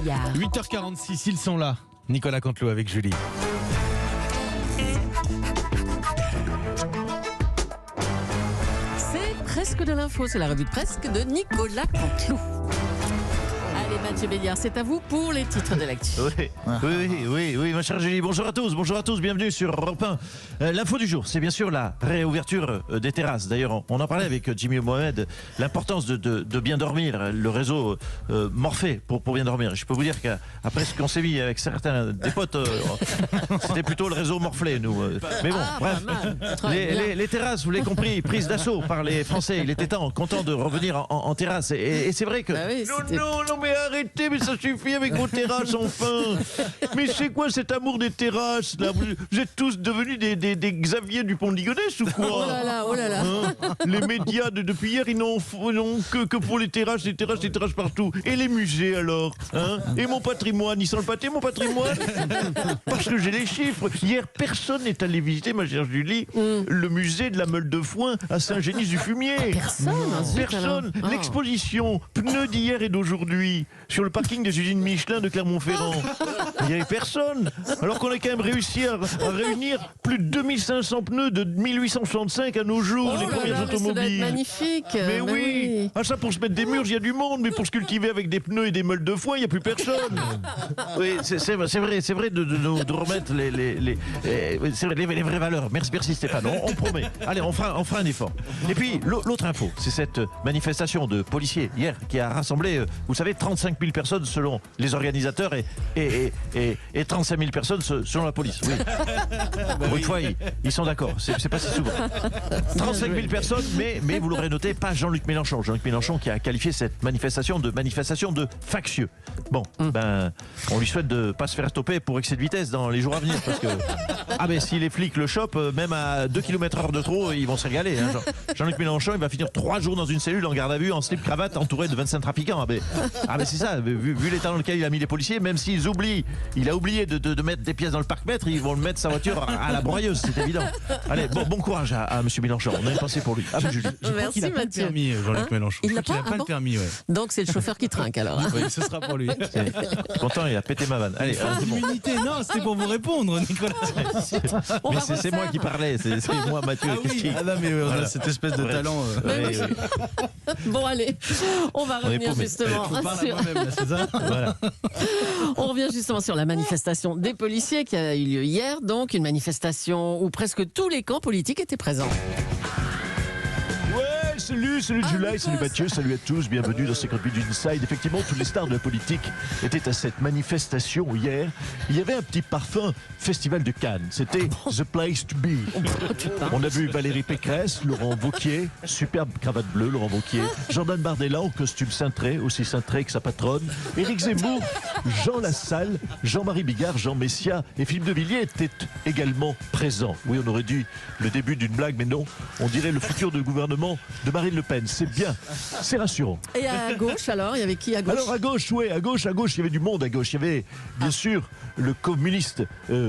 Béliard. 8h46, ils sont là. Nicolas Canteloup avec Julie. C'est presque de l'info, c'est la revue de presque de Nicolas Canteloup. Allez Mathieu Béliard, c'est à vous pour les titres de l'actu. Oui, ma chère Julie. Bonjour à tous, bienvenue sur Europe 1. L'info du jour, c'est bien sûr la réouverture des terrasses. D'ailleurs, on en parlait avec Jimmy Mohamed, l'importance de bien dormir, le réseau Morphée pour bien dormir. Je peux vous dire qu'après ce qu'on s'est vu avec certains des potes, c'était plutôt le réseau Morflé, nous. Mais bon, bref, les terrasses, vous l'avez compris, prises d'assaut par les Français. Il était temps, content de revenir en terrasse. Et c'est vrai que... Bah oui, Non, mais arrêtez, mais ça suffit avec vos terrasses, enfin. Mais c'est quoi cet amour des terrasses, là? Vous êtes tous devenus des Xavier Dupont de Ligonnès ou quoi? Oh là là. Hein, les médias depuis hier, ils n'ont que pour les terrasses partout. Et les musées alors, hein? Et mon patrimoine, ils sont le pâté, mon patrimoine? Parce que j'ai les chiffres. Hier, personne n'est allé visiter, ma chère Julie, le musée de la Meule de Foin à Saint-Génis-du-Fumier. Personne. Oh. L'exposition pneus d'hier et d'aujourd'hui sur le parking des usines Michelin de Clermont-Ferrand. Il n'y avait personne. Alors qu'on a quand même réussi à réunir plus de 2500 pneus de 1865 à nos jours, les premières Ça doit être automobiles. magnifique. Mais oui. Ah, ça, pour se mettre des murs, il y a du monde, mais pour se cultiver avec des pneus et des meules de foin, il n'y a plus personne. Oui, c'est vrai de remettre les vraies valeurs. Merci Stéphane, on promet. Allez, on fera un effort. Et puis, l'autre info, c'est cette manifestation de policiers hier qui a rassemblé, vous savez, 35 000 personnes selon les organisateurs et 35 000 personnes selon la police. Oui. Pour une fois, ils sont d'accord. C'est pas si souvent. 35 000 personnes, mais vous l'aurez noté, pas Jean-Luc Mélenchon. Jean-Luc Mélenchon qui a qualifié cette manifestation de factieux. Bon, on lui souhaite de pas se faire stopper pour excès de vitesse dans les jours à venir. Parce que, si les flics le chopent, même à 2 km/h de trop, ils vont se régaler. Hein. Jean-Luc Mélenchon, il va finir 3 jours dans une cellule en garde à vue, en slip cravate, entouré de 25 trafiquants. C'est ça, vu l'état dans lequel il a mis les policiers, même s'ils oublient, il a oublié de mettre des pièces dans le parc-mètre, ils vont le mettre sa voiture à la broyeuse, c'est évident. Allez, bon courage à M. Mélenchon, on a une pensée pour lui. Ah, Julie. Merci Il a pas le Mathieu. permis, Jean-Luc Mélenchon. Il Je n'a crois qu'il pas a le permis, ouais. Donc c'est le chauffeur qui trinque alors. Oui, ce sera pour lui. Content, il a pété ma vanne. Allez, c'est bon. Immunité, non, c'était pour vous répondre, Nicolas. On Mais va c'est moi refaire. qui parlais, c'est moi, Mathieu. Ah oui, non, mais on a cette espèce de talent. Oui. Bon allez, on va On est revenir paumé. justement Je vous parle à sur... moi-même, là, c'est ça? Voilà. On revient justement sur la manifestation des policiers qui a eu lieu hier, donc une manifestation où presque tous les camps politiques étaient présents. Ouais, salut Julie, salut Mathieu, salut à tous, bienvenue dans 50 minutes d'Inside. Effectivement, tous les stars de la politique étaient à cette manifestation hier. Il y avait un petit parfum Festival de Cannes, c'était The Place to Be. On a vu Valérie Pécresse, Laurent Wauquiez, superbe cravate bleue, Laurent Wauquiez, Jordan Bardella en costume cintré, aussi cintré que sa patronne, Éric Zemmour, Jean Lassalle, Jean-Marie Bigard, Jean Messia et Philippe de Villiers étaient également présents. Oui, on aurait dit le début d'une blague, mais non, on dirait le futur de gouvernement de Marine Le Pen. C'est bien, c'est rassurant. Et à gauche alors, il y avait qui à gauche? Alors à gauche, il y avait du monde à gauche. Il y avait bien sûr le communiste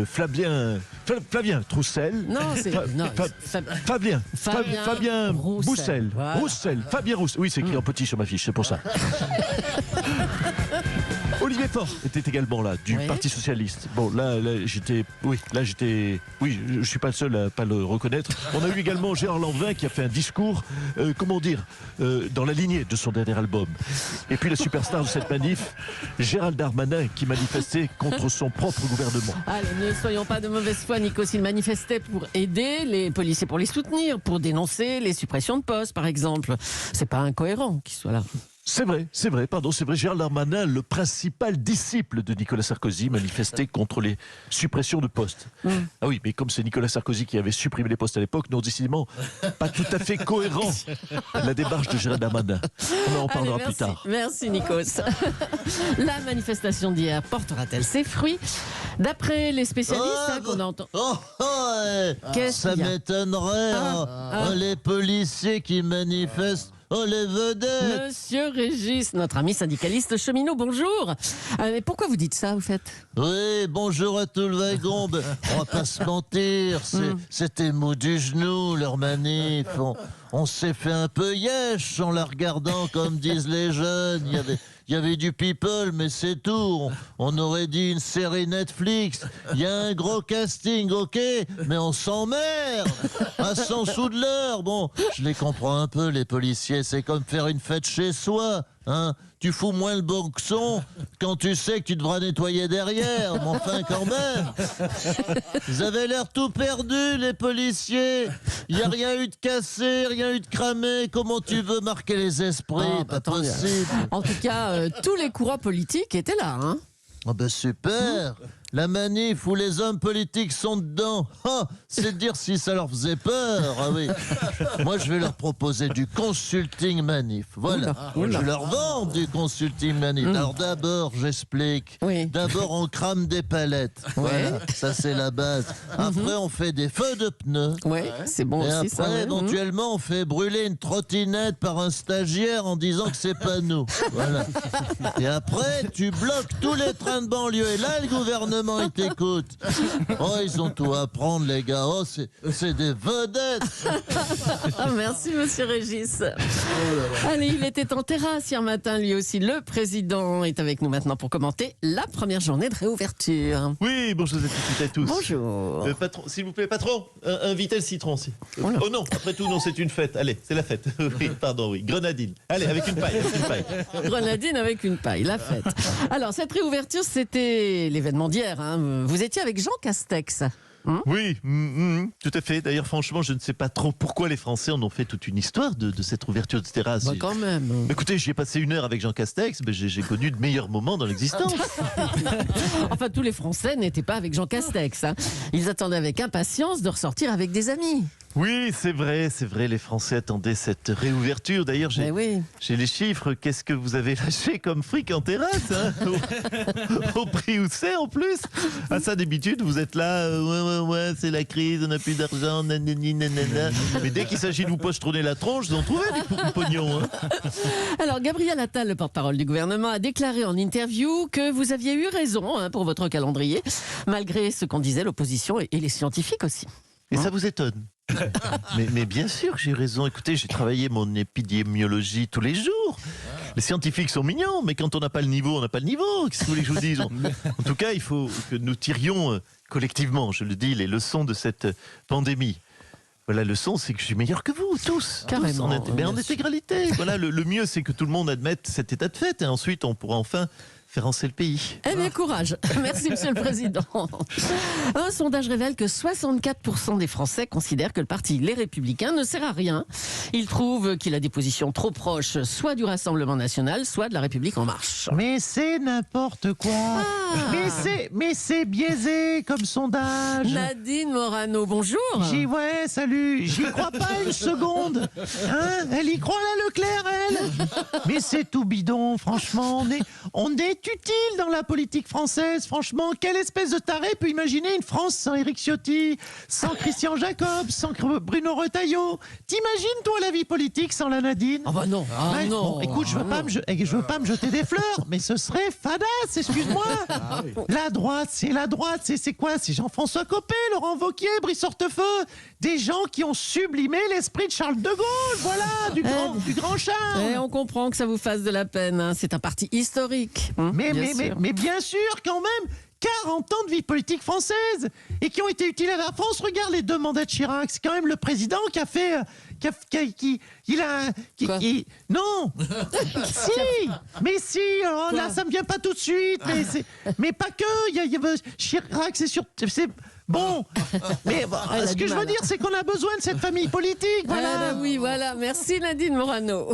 Flavien Troussel. Non, c'est... non, Fabien Roussel. Voilà. Roussel. Fabien Roussel. Oui, c'est écrit en petit sur ma fiche, c'est pour ça. Olivier Faure était également là, du Oui. Parti Socialiste. Bon, là, je suis pas le seul à pas le reconnaître. On a eu également Gérard Lanvin qui a fait un discours, dans la lignée de son dernier album. Et puis la superstar de cette manif, Gérald Darmanin, qui manifestait contre son propre gouvernement. Allez, ne soyons pas de mauvaise foi, Nico. Il manifestait pour aider les policiers, pour les soutenir, pour dénoncer les suppressions de postes, par exemple. C'est pas incohérent qu'il soit là. C'est vrai, Gérald Darmanin, le principal disciple de Nicolas Sarkozy, manifestait contre les suppressions de postes. Ah oui, mais comme c'est Nicolas Sarkozy qui avait supprimé les postes à l'époque, non, décidément, pas tout à fait cohérent la démarche de Gérald Darmanin. On en parlera plus tard. Merci Nikos. La manifestation d'hier portera-t-elle ses fruits? D'après les spécialistes qu'on entend... Qu'est-ce Ça qu'il y a? m'étonnerait. Les policiers qui manifestent. Oh, les vedettes. Monsieur Régis, notre ami syndicaliste cheminot, bonjour. Mais pourquoi vous dites ça, vous faites? Oui, bonjour à tout le wagon. On va pas se mentir, c'était mou du genou, leur manif. On s'est fait un peu yesh en la regardant, comme disent les jeunes. il y avait du people, mais c'est tout. On aurait dit une série Netflix. Il y a un gros casting, ok, mais on s'emmerde à 100 sous de l'heure. Bon, je les comprends un peu, les policiers. C'est comme faire une fête chez soi. Hein, tu fous moins le boxon quand tu sais que tu devras nettoyer derrière. Mais enfin, quand même. Vous avez l'air tout perdus, les policiers. Il n'y a rien eu de cassé, rien eu de cramé. Comment tu veux marquer les esprits? Pas possible. En tout cas, tous les courants politiques étaient là. Hein. Oh ben super. La manif où les hommes politiques sont dedans, c'est dire si ça leur faisait peur. Ah oui. Moi, je vais leur proposer du consulting manif. Voilà. Oula. Je vais leur vendre du consulting manif. Alors d'abord, j'explique. Oui. D'abord, on crame des palettes. Voilà. Ça, c'est la base. Après, on fait des feux de pneus. Oui, c'est bon Et aussi après, ça. éventuellement, on fait brûler une trottinette par un stagiaire en disant que c'est pas nous. Voilà. Et après, tu bloques tous les trains de banlieue. Et là, le gouvernement, il t'écoute. Oh, ils ont tout à prendre, les gars. Oh, c'est des vedettes. Ah, merci, monsieur Régis. Allez, il était en terrasse hier matin, lui aussi. Le président est avec nous maintenant pour commenter la première journée de réouverture. Oui, bonjour à toutes et à tous. Bonjour. Patron, s'il vous plaît, patron, invitez le citron aussi. Oh là. Oh non, après tout, non, c'est une fête. Allez, c'est la fête. Oui, pardon, oui. Grenadine. Allez, avec une paille. Grenadine avec une paille, la fête. Alors, cette réouverture, c'était l'événement d'hier. Hein. Vous étiez avec Jean Castex. Oui, tout à fait. D'ailleurs, franchement, je ne sais pas trop pourquoi les Français en ont fait toute une histoire de cette ouverture de terrasse. Bah, quand même. Écoutez, j'y ai passé 1 heure avec Jean Castex, mais j'ai connu de meilleurs moments dans l'existence. Enfin, tous les Français n'étaient pas avec Jean Castex. Hein. Ils attendaient avec impatience de ressortir avec des amis. Oui, c'est vrai, les Français attendaient cette réouverture. D'ailleurs, j'ai Oui. les chiffres. Qu'est-ce que vous avez lâché comme fric en terrasse hein au prix où c'est en plus. À ça, d'habitude, vous êtes là, ouais, c'est la crise, on n'a plus d'argent, nanani, nanana. Mais dès qu'il s'agit de vous pochetronner la tronche, vous en trouvez du pognon. Hein. Alors, Gabriel Attal, le porte-parole du gouvernement, a déclaré en interview que vous aviez eu raison pour votre calendrier, malgré ce qu'en disaient l'opposition et les scientifiques aussi. Et ça vous étonne mais bien sûr que j'ai raison. Écoutez, j'ai travaillé mon épidémiologie tous les jours. Les scientifiques sont mignons, mais quand on n'a pas le niveau, on n'a pas le niveau. Qu'est-ce que vous voulez que je vous dise En tout cas, il faut que nous tirions collectivement, je le dis, les leçons de cette pandémie. Voilà, la leçon, c'est que je suis meilleur que vous, tous. Carrément. En intégralité. Voilà, le mieux, c'est que tout le monde admette cet état de fait. Et ensuite, on pourra enfin faire avancer le pays. Eh bien, courage. Merci, Monsieur le Président. Un sondage révèle que 64% des Français considèrent que le parti Les Républicains ne sert à rien. Ils trouvent qu'il a des positions trop proches, soit du Rassemblement National, soit de La République En Marche. Mais c'est n'importe quoi. Mais c'est biaisé comme sondage. Nadine Morano, bonjour. Ouais, salut. J'y crois pas une seconde. Hein, elle y croit, la Leclerc, elle. Mais c'est tout bidon, franchement. On est utile dans la politique française, franchement. Quelle espèce de taré peut imaginer une France sans Éric Ciotti, sans Christian Jacob, sans Bruno Retailleau? T'imagines, toi, la vie politique sans la Nadine? Ah bah non. Ah Ouais, non. bon, écoute, je veux pas me jeter des fleurs, mais ce serait fadasse, excuse-moi. La droite, c'est quoi? C'est Jean-François Copé, Laurent Wauquiez, Brice Hortefeux, des gens qui ont sublimé l'esprit de Charles de Gaulle, voilà, du grand Charles. Et on comprend que ça vous fasse de la peine. Hein. C'est un parti historique. Mais bien sûr. bien sûr, quand même, 40 ans de vie politique française et qui ont été utiles à la France. Regarde les 2 mandats de Chirac. C'est quand même le président qui a fait... non. Si. Alors là, ça me vient pas tout de suite. Mais pas que. Chirac, c'est bon. Mais ce que je veux dire, c'est qu'on a besoin de cette famille politique. Voilà. Oui, voilà. Merci Nadine Morano.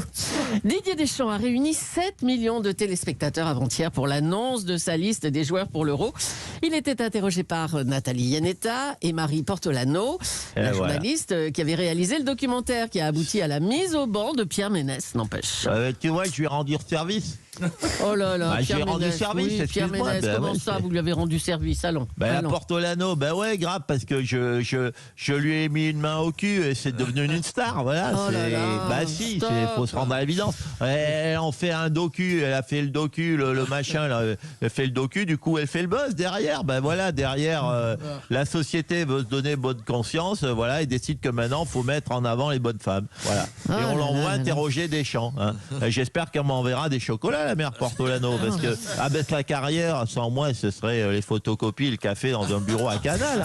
Didier Deschamps a réuni 7 millions de téléspectateurs avant-hier pour l'annonce de sa liste des joueurs pour l'Euro. Il était interrogé par Nathalie Iannetta et Marie Portolano, la journaliste qui avait réalisé le documentaire qui a abouti à la mise au banc de Pierre Ménès, n'empêche. Tu vois, je lui ai rendu service. Oh là là, Bah, j'ai rendu Ménès, service, oui, Pierre excuse-moi, Ménès, bah comment ouais, ça, c'est- vous lui avez rendu service? Allons. La allons. Portolano, ouais, grave, parce que je lui ai mis une main au cul et c'est devenu une star, voilà. Oh là là, Si, stop. faut se rendre à l'évidence. Elle en fait un docu, elle a fait le docu, le machin, là, elle fait le docu, du coup elle fait le buzz derrière. Ben voilà, derrière, la société veut se donner bonne conscience, voilà, et décide que maintenant faut mettre en avant les bonnes femmes, voilà. Ah Et on là l'envoie là là. interroger Deschamps. Hein. J'espère qu'on m'enverra des chocolats là, la mère Portolano, parce que avec la carrière, sans moi, ce serait les photocopies, le café dans un bureau à Canal.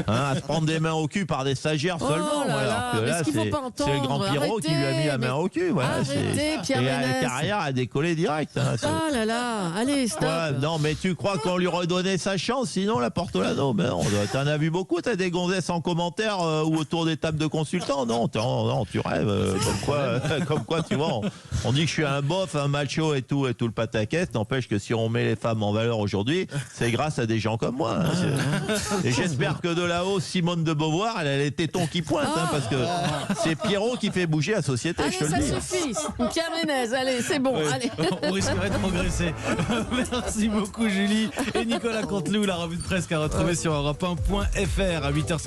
À se prendre des mains au cul par des stagiaires seulement. là là, Alors que mais là, ce qu'il faut pas c'est le grand entendre, Pierrot qui lui a mis la main au cul. Voilà, arrêtez, Pierre et la Ménès. carrière a décollé direct. Ah là là, allez, stop. Ouais, non, mais tu crois qu'on lui redonnait sa chance, sinon la Portolano, ben t'en as vu beaucoup, t'as des gonzesses en commentaire ou autour des tables de consultants, non, tu rêves, comme quoi, tu vois, on dit que je suis un bof, un macho et tout le pataquès, n'empêche que si on met les femmes en valeur aujourd'hui, c'est grâce à des gens comme moi. Et j'espère que de là-haut, Simone de Beauvoir, elle a les tétons qui pointent, parce que c'est Pierrot qui fait bouger la société, Allez, je te le ça dis. suffit. Pierre Ménez, allez, c'est bon, allez. On risquerait de progresser. Merci beaucoup Julie et Nicolas Canteloup, la revue de presse qu'à retrouver sur europe1.fr à 8h50.